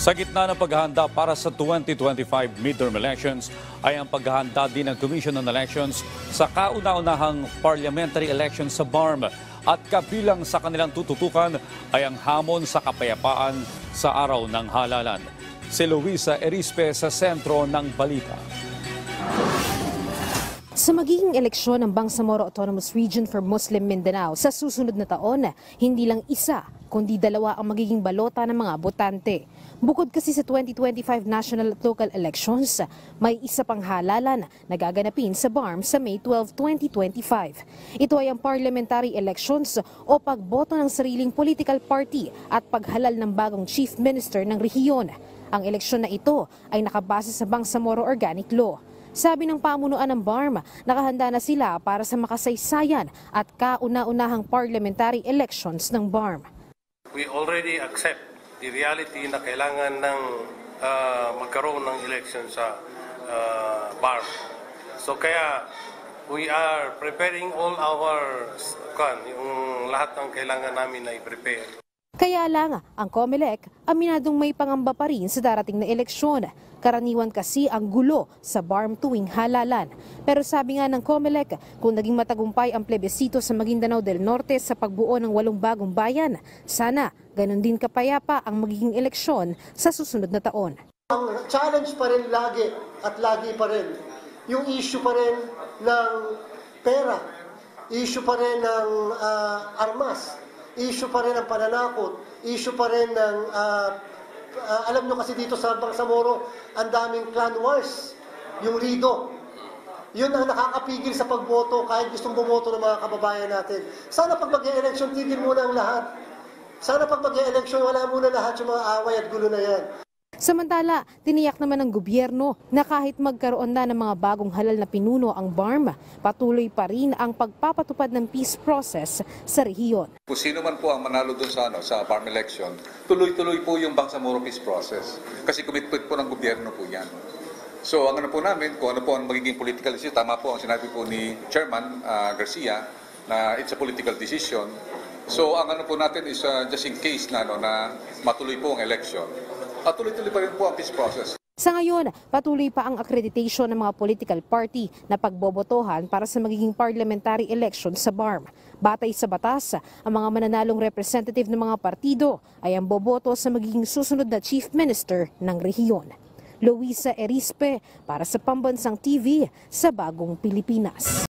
Sa gitna ng paghahanda para sa 2025 midterm elections ay ang paghahanda din ng Commission on Elections sa kauna-unahang parliamentary election sa BARM. At kabilang sa kanilang tututukan ay ang hamon sa kapayapaan sa araw ng halalan. Si Luisa Erispe sa sentro ng balita. Sa magiging eleksyon ng Bangsamoro Autonomous Region for Muslim Mindanao sa susunod na taon, hindi lang isa, kundi dalawa ang magiging balota ng mga botante. Bukod kasi sa 2025 national at local elections, may isa pang halalan na gaganapin sa BARM sa May 12, 2025. Ito ay ang parliamentary elections o pagboto ng sariling political party at paghalal ng bagong chief minister ng rehiyon. Ang eleksyon na ito ay nakabase sa Bangsamoro Organic Law. Sabi ng pamunuan ng BARM, nakahanda na sila para sa makasaysayan at kauna-unahang parliamentary elections ng BARM. We already accept the reality na kailangan ng magkaroon ng election sa BARM. So kaya we are preparing all our yung lahat ng kailangan namin na i-prepare. Kaya lang, ang COMELEC aminadong may pangamba pa rin sa darating na eleksyon. Karaniwan kasi ang gulo sa BARM tuwing halalan. Pero sabi nga ng COMELEC, kung naging matagumpay ang plebisito sa Maguindanao del Norte sa pagbuo ng 8 bagong bayan, sana ganun din kapayapa ang magiging eleksyon sa susunod na taon. Ang challenge pa rin lagi at lagi pa rin, yung issue pa rin ng pera, issue pa rin ng armas, issue pa rin ng pananakot, issue pa rin ng, alam nyo kasi dito sa Bangsamoro, ang daming clan wars, yung Rido. Yun ang nakakapigil sa pagboto kahit gustong bumoto ng mga kababayan natin. Sana pag mag-e-election, tigil muna ang lahat. Sana pag mag-e-election, wala muna lahat yung mga away at gulo na yan. Samantala, tiniyak naman ng gobyerno na kahit magkaroon na ng mga bagong halal na pinuno ang BARM, patuloy pa rin ang pagpapatupad ng peace process sa rehiyon. Kung sino man po ang manalo doon sa BARM election, tuloy-tuloy po yung Bangsamoro peace process. Kasi commitment po ng gobyerno po yan. So ang ano po namin, kung ano po ang magiging political issue, tama po ang sinabi po ni Chairman Garcia na it's a political decision. So ang ano po natin is just in case na matuloy po ang election. At tuloy-tuloy pa rin po ang peace process. Sa ngayon, patuloy pa ang accreditation ng mga political party na pagbobotohan para sa magiging parliamentary election sa BARM. Batay sa batas, ang mga mananalong representative ng mga partido ay ang boboto sa magiging susunod na chief minister ng rehiyon. Luisa Erispe para sa Pambansang TV sa Bagong Pilipinas.